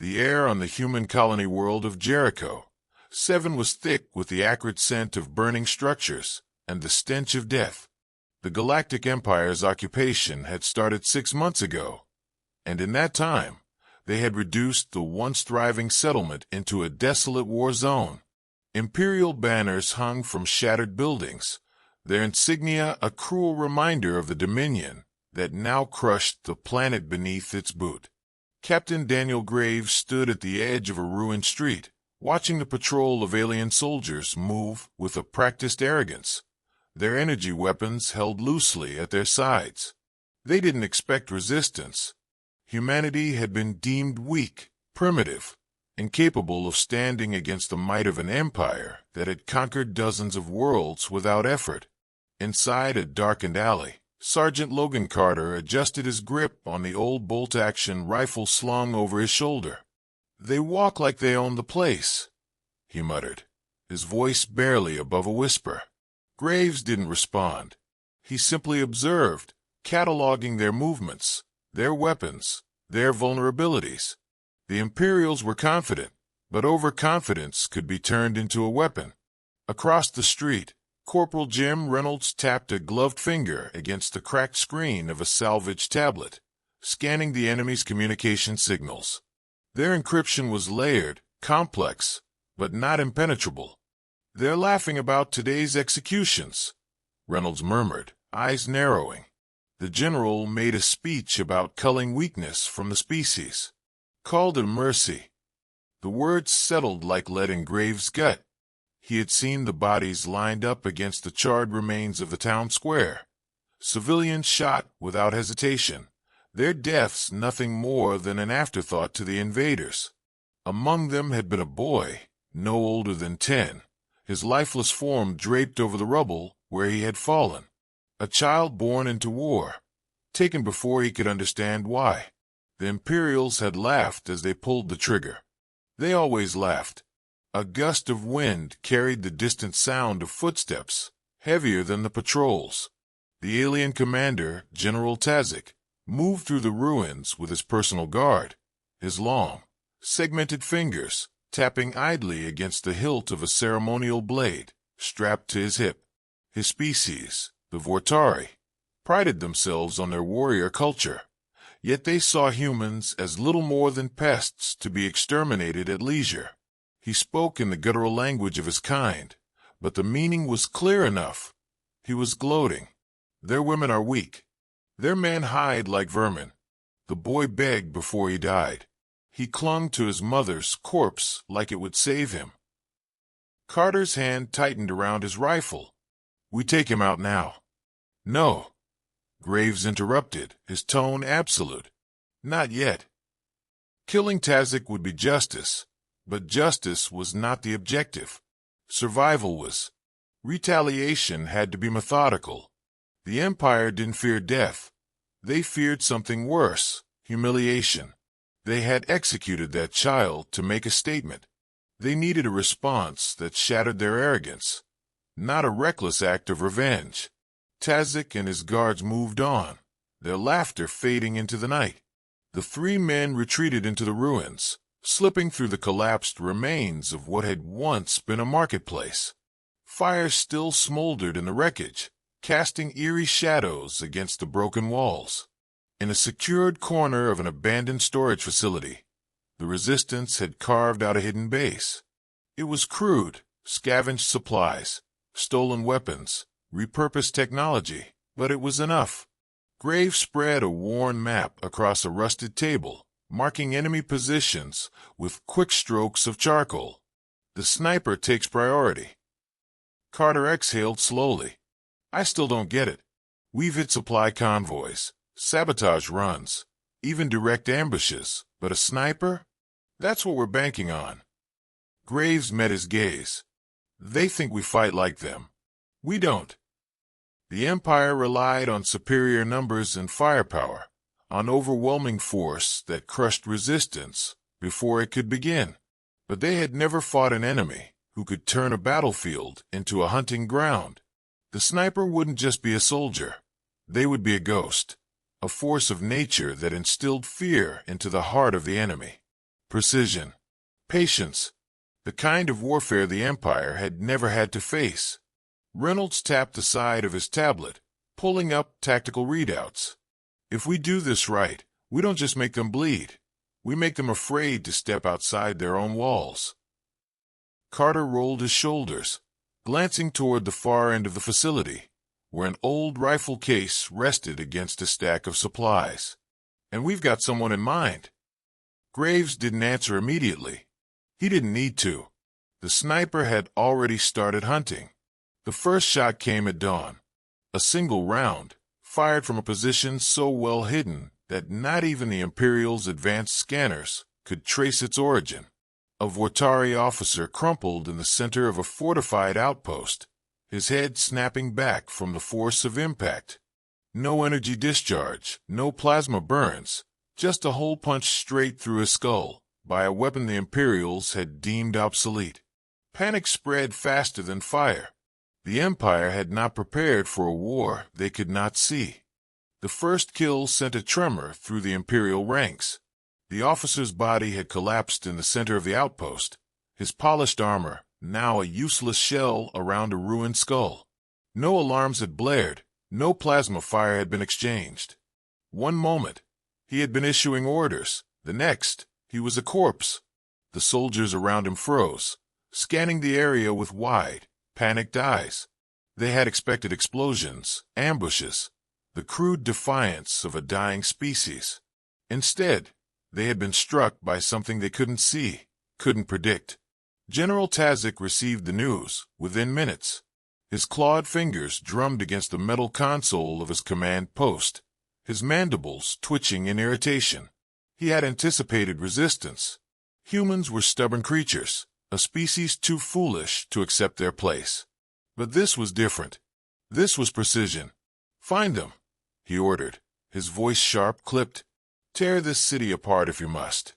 The air on the human colony world of Jericho 7 was thick with the acrid scent of burning structures and the stench of death. The Galactic Empire's occupation had started 6 months ago, and in that time, they had reduced the once thriving settlement into a desolate war zone. Imperial banners hung from shattered buildings, their insignia a cruel reminder of the dominion that now crushed the planet beneath its boot. Captain Daniel Graves stood at the edge of a ruined street, watching the patrol of alien soldiers move with a practiced arrogance, their energy weapons held loosely at their sides. They didn't expect resistance. Humanity had been deemed weak, primitive, incapable of standing against the might of an empire that had conquered dozens of worlds without effort. Inside a darkened alley, Sergeant Logan Carter adjusted his grip on the old bolt-action rifle slung over his shoulder. "They walk like they own the place," he muttered, his voice barely above a whisper. Graves didn't respond. He simply observed, cataloging their movements, their weapons, their vulnerabilities. The Imperials were confident, but overconfidence could be turned into a weapon. Across the street, Corporal Jim Reynolds tapped a gloved finger against the cracked screen of a salvaged tablet, scanning the enemy's communication signals. Their encryption was layered, complex, but not impenetrable. "They're laughing about today's executions," Reynolds murmured, eyes narrowing. The general made a speech about culling weakness from the species. Called it mercy. The words settled like lead in Graves' gut. He had seen the bodies lined up against the charred remains of the town square. Civilians shot without hesitation, their deaths nothing more than an afterthought to the invaders. Among them had been a boy, no older than 10, his lifeless form draped over the rubble where he had fallen. A child born into war, taken before he could understand why. The Imperials had laughed as they pulled the trigger. They always laughed. A gust of wind carried the distant sound of footsteps, heavier than the patrols. The alien commander, General Tazik, moved through the ruins with his personal guard, his long, segmented fingers tapping idly against the hilt of a ceremonial blade strapped to his hip. His species, the Vortari, prided themselves on their warrior culture, yet they saw humans as little more than pests to be exterminated at leisure. He spoke in the guttural language of his kind, but the meaning was clear enough. He was gloating. "Their women are weak. Their men hide like vermin." The boy begged before he died. He clung to his mother's corpse like it would save him. Carter's hand tightened around his rifle. "We take him out now." "No," Graves interrupted, his tone absolute. "Not yet. Killing Tazik would be justice, but justice was not the objective. Survival was. Retaliation had to be methodical. The Empire didn't fear death. They feared something worse, humiliation. They had executed that child to make a statement. They needed a response that shattered their arrogance, not a reckless act of revenge. Tazik and his guards moved on, their laughter fading into the night. The 3 men retreated into the ruins, slipping through the collapsed remains of what had once been a marketplace. Fires still smoldered in the wreckage, casting eerie shadows against the broken walls. In a secured corner of an abandoned storage facility, the resistance had carved out a hidden base. It was crude, scavenged supplies, stolen weapons, repurposed technology, but it was enough. Graves spread a worn map across a rusted table, marking enemy positions with quick strokes of charcoal. "The sniper takes priority." Carter exhaled slowly. "I still don't get it. We've hit supply convoys, sabotage runs, even direct ambushes, but a sniper? That's what we're banking on." Graves met his gaze. "They think we fight like them. We don't. The Empire relied on superior numbers and firepower, on overwhelming force that crushed resistance before it could begin. But they had never fought an enemy who could turn a battlefield into a hunting ground. The sniper wouldn't just be a soldier. They would be a ghost, a force of nature that instilled fear into the heart of the enemy. precision, patience, the kind of warfare the Empire had never had to face. Reynolds tapped the side of his tablet, pulling up tactical readouts. If we do this right, we don't just make them bleed. We make them afraid to step outside their own walls. Carter rolled his shoulders, glancing toward the far end of the facility, where an old rifle case rested against a stack of supplies. And we've got someone in mind. Graves didn't answer immediately. He didn't need to. The sniper had already started hunting. The first shot came at dawn. A single round, fired from a position so well hidden that not even the Imperial's advanced scanners could trace its origin. A Vortari officer crumpled in the center of a fortified outpost, his head snapping back from the force of impact. No energy discharge, no plasma burns, just a hole punched straight through his skull by a weapon the Imperials had deemed obsolete. Panic spread faster than fire. The Empire had not prepared for a war they could not see. The first kill sent a tremor through the Imperial ranks. The officer's body had collapsed in the center of the outpost, his polished armor now a useless shell around a ruined skull. No alarms had blared, no plasma fire had been exchanged. One moment, he had been issuing orders. The next, he was a corpse. The soldiers around him froze, scanning the area with wide, panicked eyes. They had expected explosions, ambushes, the crude defiance of a dying species. Instead, they had been struck by something they couldn't see, couldn't predict. General Tazik received the news within minutes. His clawed fingers drummed against the metal console of his command post, his mandibles twitching in irritation. He had anticipated resistance. Humans were stubborn creatures, a species too foolish to accept their place. But this was different. This was precision. "Find them," he ordered, his voice sharp, clipped. "Tear this city apart if you must."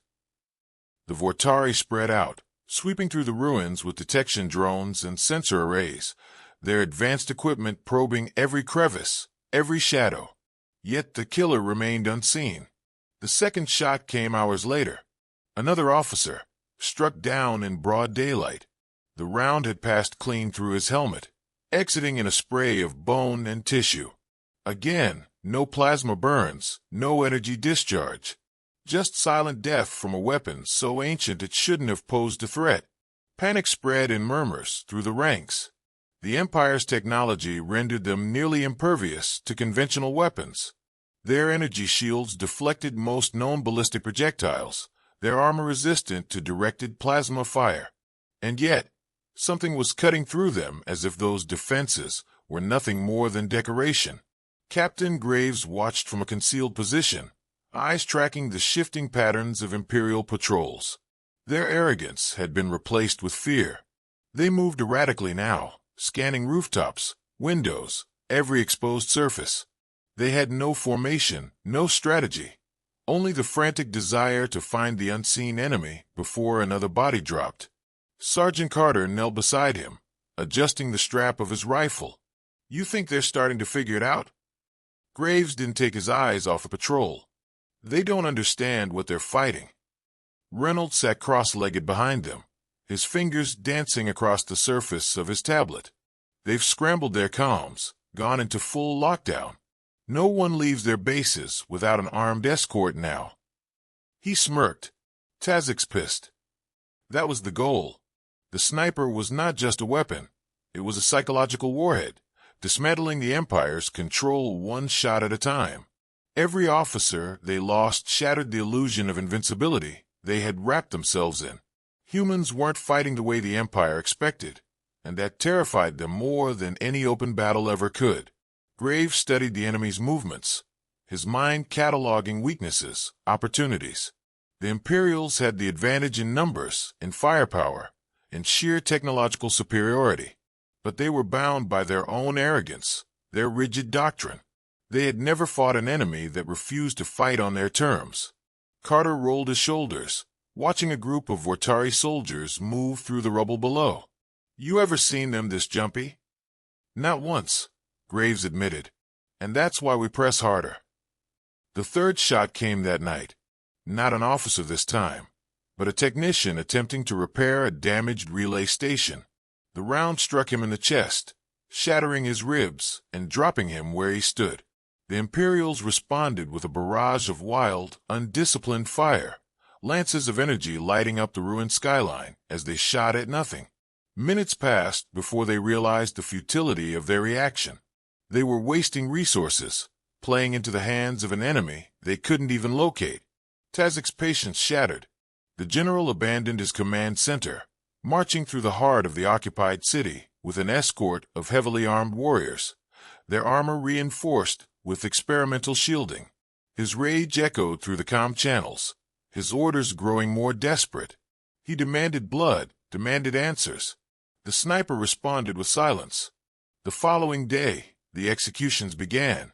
The Vortari spread out, sweeping through the ruins with detection drones and sensor arrays, their advanced equipment probing every crevice, every shadow. Yet the killer remained unseen. The second shot came hours later. Another officer, struck down in broad daylight. The round had passed clean through his helmet, exiting in a spray of bone and tissue. Again, no plasma burns, no energy discharge. Just silent death from a weapon so ancient it shouldn't have posed a threat. Panic spread in murmurs through the ranks. The Empire's technology rendered them nearly impervious to conventional weapons. Their energy shields deflected most known ballistic projectiles, their armor resistant to directed plasma fire. And yet, something was cutting through them as if those defenses were nothing more than decoration. Captain Graves watched from a concealed position, eyes tracking the shifting patterns of Imperial patrols. Their arrogance had been replaced with fear. They moved erratically now, scanning rooftops, windows, every exposed surface. They had no formation, no strategy, only the frantic desire to find the unseen enemy before another body dropped. Sergeant Carter knelt beside him, adjusting the strap of his rifle. "You think they're starting to figure it out?" Graves didn't take his eyes off the patrol. "They don't understand what they're fighting." Reynolds sat cross-legged behind them, his fingers dancing across the surface of his tablet. "They've scrambled their comms, gone into full lockdown. No one leaves their bases without an armed escort now." He smirked. "Tazik's pissed." That was the goal. The sniper was not just a weapon. It was a psychological warhead, dismantling the Empire's control one shot at a time. Every officer they lost shattered the illusion of invincibility they had wrapped themselves in. Humans weren't fighting the way the Empire expected, and that terrified them more than any open battle ever could. Graves studied the enemy's movements, his mind cataloging weaknesses, opportunities. The Imperials had the advantage in numbers, in firepower, in sheer technological superiority. But they were bound by their own arrogance, their rigid doctrine. They had never fought an enemy that refused to fight on their terms. Carter rolled his shoulders, watching a group of Vortari soldiers move through the rubble below. "You ever seen them this jumpy?" "Not once," Graves admitted. "And that's why we press harder." The third shot came that night. Not an officer this time. but a technician attempting to repair a damaged relay station. The round struck him in the chest, shattering his ribs and dropping him where he stood. The Imperials responded with a barrage of wild, undisciplined fire, lances of energy lighting up the ruined skyline as they shot at nothing. Minutes passed before they realized the futility of their reaction. They were wasting resources, playing into the hands of an enemy they couldn't even locate. Tazik's patience shattered. The general abandoned his command center, marching through the heart of the occupied city with an escort of heavily armed warriors, their armor reinforced with experimental shielding. His rage echoed through the comm channels, his orders growing more desperate. He demanded blood, demanded answers. The sniper responded with silence. The following day, the executions began.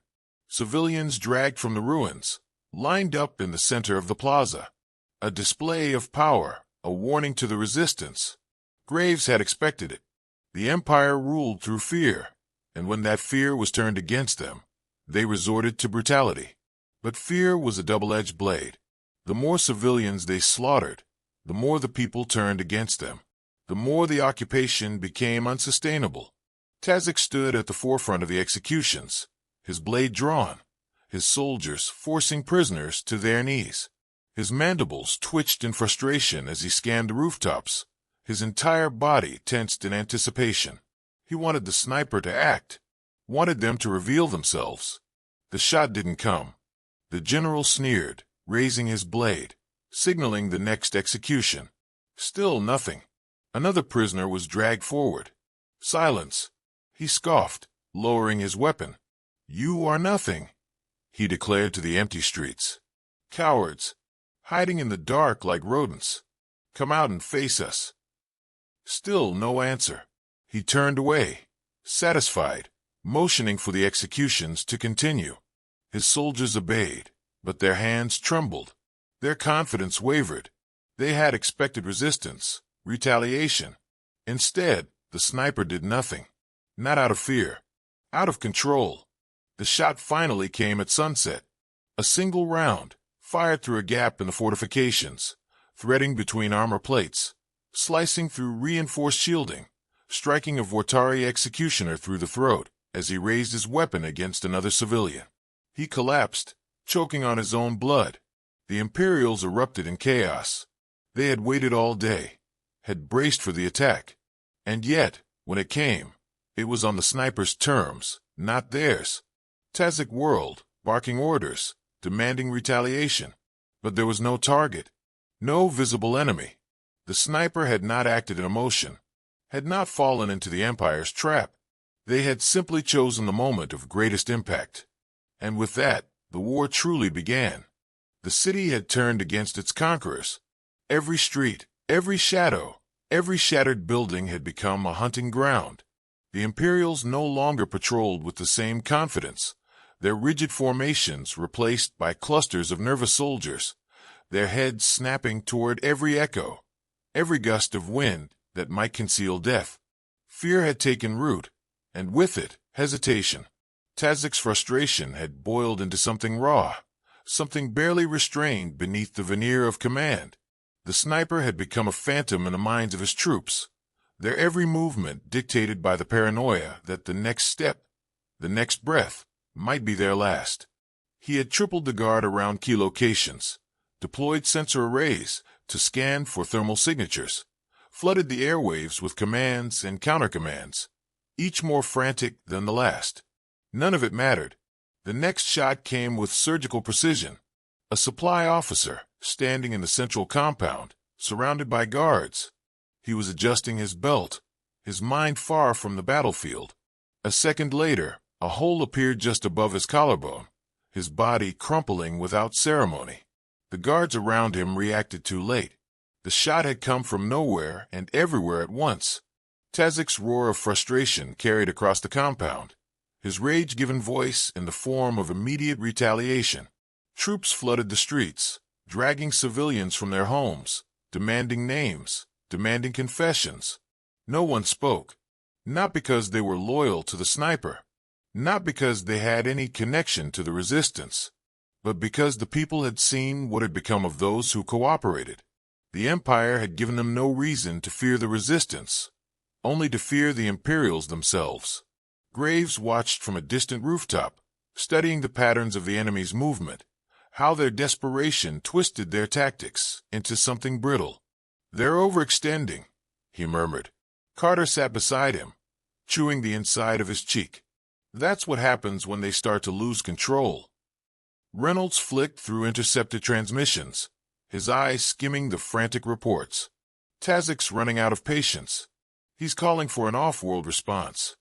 Civilians dragged from the ruins, lined up in the center of the plaza. A display of power, a warning to the resistance. Graves had expected it. The Empire ruled through fear, and when that fear was turned against them, they resorted to brutality. But fear was a double-edged blade. The more civilians they slaughtered, the more the people turned against them. The more the occupation became unsustainable. Tazik stood at the forefront of the executions, his blade drawn, his soldiers forcing prisoners to their knees. His mandibles twitched in frustration as he scanned the rooftops, his entire body tensed in anticipation. He wanted the sniper to act, wanted them to reveal themselves. The shot didn't come. The general sneered, raising his blade, signaling the next execution. Still nothing. Another prisoner was dragged forward. Silence. He scoffed, lowering his weapon. "You are nothing," he declared to the empty streets. "Cowards, hiding in the dark like rodents. Come out and face us." Still no answer. He turned away, satisfied, motioning for the executions to continue. His soldiers obeyed, but their hands trembled. Their confidence wavered. They had expected resistance, retaliation. Instead, the sniper did nothing. Not out of fear, out of control. The shot finally came at sunset. A single round, fired through a gap in the fortifications, threading between armor plates, slicing through reinforced shielding, striking a Vortari executioner through the throat as he raised his weapon against another civilian. He collapsed, choking on his own blood. The Imperials erupted in chaos. They had waited all day, had braced for the attack. And yet, when it came, it was on the sniper's terms, not theirs. Tazik whirled, barking orders, demanding retaliation. But there was no target, no visible enemy. The sniper had not acted in emotion, had not fallen into the Empire's trap. They had simply chosen the moment of greatest impact. And with that, the war truly began. The city had turned against its conquerors. Every street, every shadow, every shattered building had become a hunting ground. The Imperials no longer patrolled with the same confidence, their rigid formations replaced by clusters of nervous soldiers, their heads snapping toward every echo, every gust of wind that might conceal death. Fear had taken root, and with it, hesitation. Tazik's frustration had boiled into something raw, something barely restrained beneath the veneer of command. The sniper had become a phantom in the minds of his troops, their every movement dictated by the paranoia that the next step, the next breath, might be their last. He had tripled the guard around key locations, deployed sensor arrays to scan for thermal signatures, flooded the airwaves with commands and countercommands, each more frantic than the last. None of it mattered. The next shot came with surgical precision. A supply officer, standing in the central compound, surrounded by guards. He was adjusting his belt, his mind far from the battlefield. A second later, a hole appeared just above his collarbone, his body crumpling without ceremony. The guards around him reacted too late. The shot had come from nowhere and everywhere at once. Tazik's roar of frustration carried across the compound, his rage given voice in the form of immediate retaliation. Troops flooded the streets, dragging civilians from their homes, demanding names, demanding confessions. No one spoke, not because they were loyal to the sniper, not because they had any connection to the resistance, but because the people had seen what had become of those who cooperated. The Empire had given them no reason to fear the resistance, only to fear the Imperials themselves. Graves watched from a distant rooftop, studying the patterns of the enemy's movement, how their desperation twisted their tactics into something brittle. "They're overextending," he murmured. Carter sat beside him, chewing the inside of his cheek. "That's what happens when they start to lose control." Reynolds flicked through intercepted transmissions, his eyes skimming the frantic reports. "Tazik's running out of patience. He's calling for an off-world response."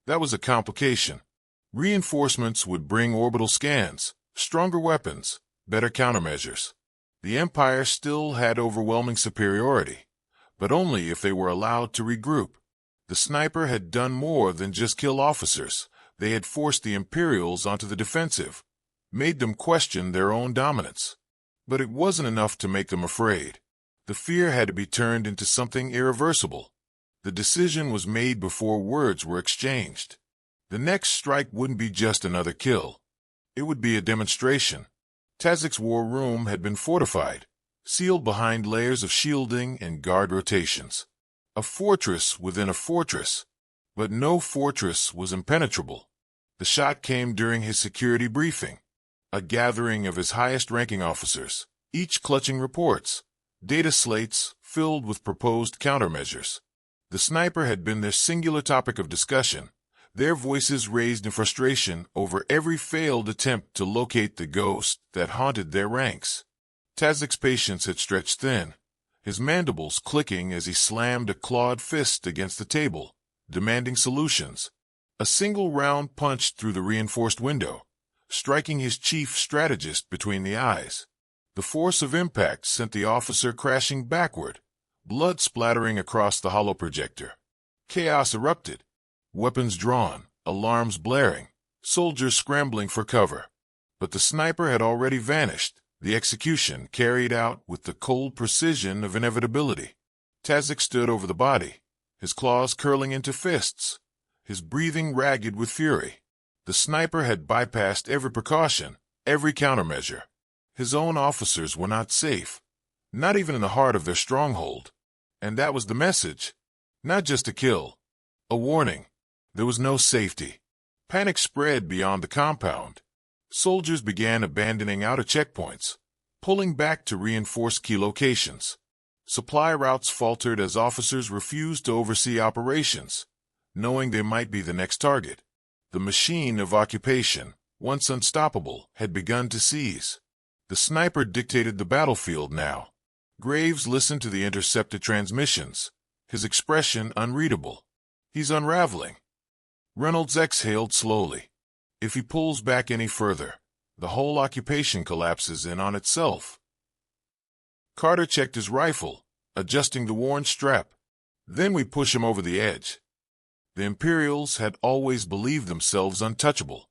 That was a complication. Reinforcements would bring orbital scans, stronger weapons, better countermeasures. The Empire still had overwhelming superiority, but only if they were allowed to regroup. The sniper had done more than just kill officers. They had forced the Imperials onto the defensive, made them question their own dominance. But it wasn't enough to make them afraid. The fear had to be turned into something irreversible. The decision was made before words were exchanged. The next strike wouldn't be just another kill. It would be a demonstration. Tazik's war room had been fortified, sealed behind layers of shielding and guard rotations. A fortress within a fortress, but no fortress was impenetrable. The shot came during his security briefing, a gathering of his highest-ranking officers, each clutching reports, data slates filled with proposed countermeasures. The sniper had been their singular topic of discussion, their voices raised in frustration over every failed attempt to locate the ghost that haunted their ranks. Tazik's patience had stretched thin, his mandibles clicking as he slammed a clawed fist against the table, demanding solutions. A single round punched through the reinforced window, striking his chief strategist between the eyes. The force of impact sent the officer crashing backward, blood splattering across the hollow projector. Chaos erupted, weapons drawn, alarms blaring, soldiers scrambling for cover. But the sniper had already vanished, the execution carried out with the cold precision of inevitability. Tazik stood over the body, his claws curling into fists, his breathing ragged with fury. The sniper had bypassed every precaution, every countermeasure. His own officers were not safe, not even in the heart of their stronghold. And that was the message. Not just a kill, a warning. There was no safety. Panic spread beyond the compound. Soldiers began abandoning outer checkpoints, pulling back to reinforce key locations. Supply routes faltered as officers refused to oversee operations, knowing they might be the next target. The machine of occupation, once unstoppable, had begun to seize. The sniper dictated the battlefield now. Graves listened to the intercepted transmissions, his expression unreadable. "He's unraveling." Reynolds exhaled slowly. If he pulls back any further, the whole occupation collapses in on itself. Carter checked his rifle, adjusting the worn strap. "Then we push him over the edge." The Imperials had always believed themselves untouchable.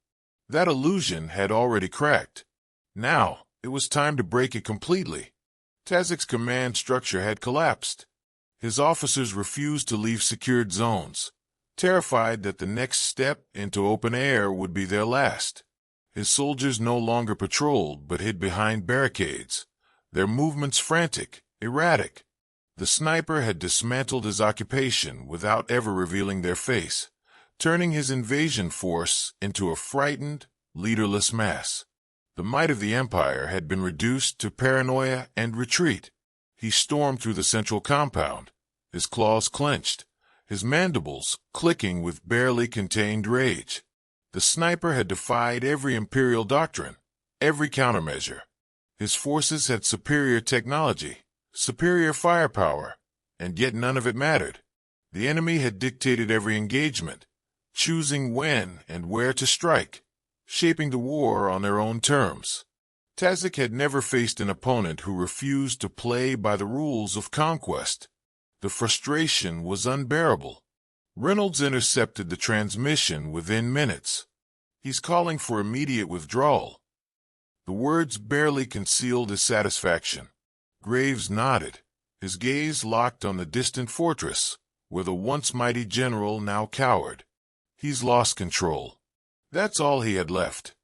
That illusion had already cracked. Now, it was time to break it completely. Tazik's command structure had collapsed. His officers refused to leave secured zones, terrified that the next step into open air would be their last. His soldiers no longer patrolled but hid behind barricades, their movements frantic, erratic. The sniper had dismantled his occupation without ever revealing their face, turning his invasion force into a frightened, leaderless mass. The might of the Empire had been reduced to paranoia and retreat. He stormed through the central compound, his claws clenched, his mandibles clicking with barely contained rage. The sniper had defied every Imperial doctrine, every countermeasure. His forces had superior technology, superior firepower, and yet none of it mattered. The enemy had dictated every engagement, choosing when and where to strike, shaping the war on their own terms. Tazik had never faced an opponent who refused to play by the rules of conquest. The frustration was unbearable. Reynolds intercepted the transmission within minutes. "He's calling for immediate withdrawal." The words barely concealed his satisfaction. Graves nodded, his gaze locked on the distant fortress, where the once mighty general now cowered. "He's lost control." That's all he had left.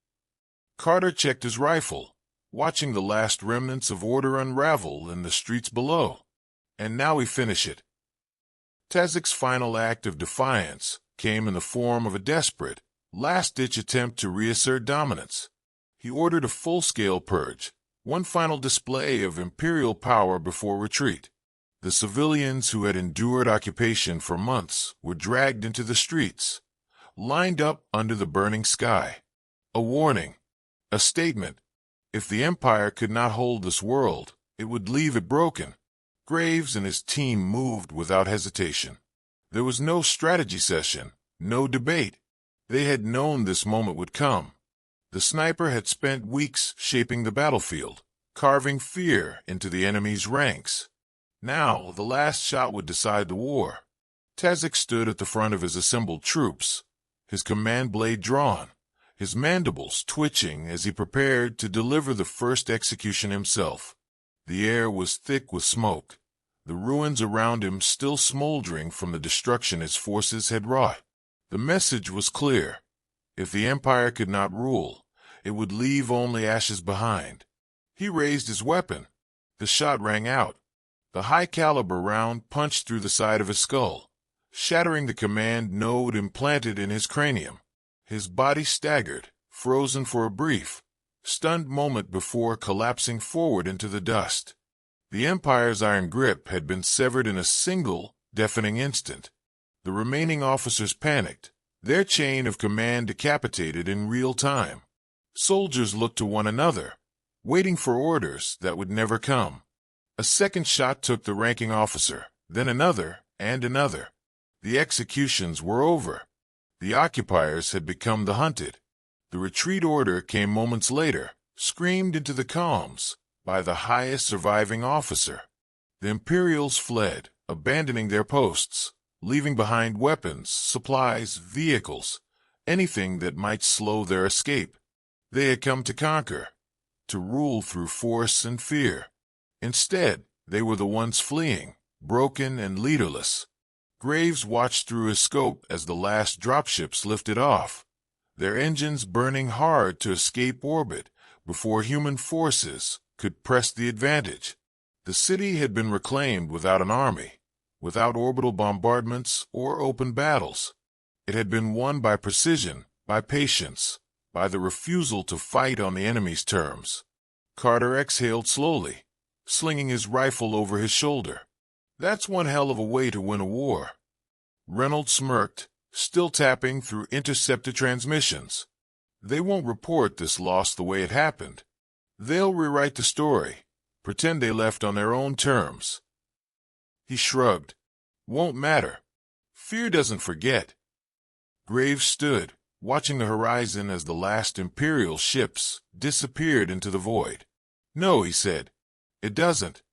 Carter checked his rifle, watching the last remnants of order unravel in the streets below. And now we finish it. Tazik's final act of defiance came in the form of a desperate, last-ditch attempt to reassert dominance. He ordered a full-scale purge, one final display of imperial power before retreat. The civilians who had endured occupation for months were dragged into the streets, lined up under the burning sky. A warning, a statement. If the Empire could not hold this world, it would leave it broken. Graves and his team moved without hesitation. There was no strategy session, no debate. They had known this moment would come. The sniper had spent weeks shaping the battlefield, carving fear into the enemy's ranks. Now, the last shot would decide the war. Tazik stood at the front of his assembled troops, his command blade drawn, his mandibles twitching as he prepared to deliver the first execution himself. The air was thick with smoke, the ruins around him still smoldering from the destruction his forces had wrought. The message was clear. If the Empire could not rule, it would leave only ashes behind. He raised his weapon. The shot rang out. The high-caliber round punched through the side of his skull, shattering the command node implanted in his cranium. His body staggered, frozen for a brief, stunned moment before collapsing forward into the dust. The Empire's iron grip had been severed in a single, deafening instant. The remaining officers panicked, their chain of command decapitated in real time. Soldiers looked to one another, waiting for orders that would never come. A second shot took the ranking officer, then another, and another. The executions were over. The occupiers had become the hunted. The retreat order came moments later, screamed into the calms by the highest surviving officer. The Imperials fled, abandoning their posts, leaving behind weapons, supplies, vehicles, anything that might slow their escape. They had come to conquer, to rule through force and fear. Instead, they were the ones fleeing, broken and leaderless. Graves watched through his scope as the last dropships lifted off, their engines burning hard to escape orbit before human forces could press the advantage. The city had been reclaimed without an army, without orbital bombardments or open battles. It had been won by precision, by patience, by the refusal to fight on the enemy's terms. Carter exhaled slowly, slinging his rifle over his shoulder. That's one hell of a way to win a war. Reynolds smirked, still tapping through intercepted transmissions. They won't report this loss the way it happened. They'll rewrite the story, pretend they left on their own terms. He shrugged. Won't matter. Fear doesn't forget. Graves stood, watching the horizon as the last Imperial ships disappeared into the void. No, he said. It doesn't.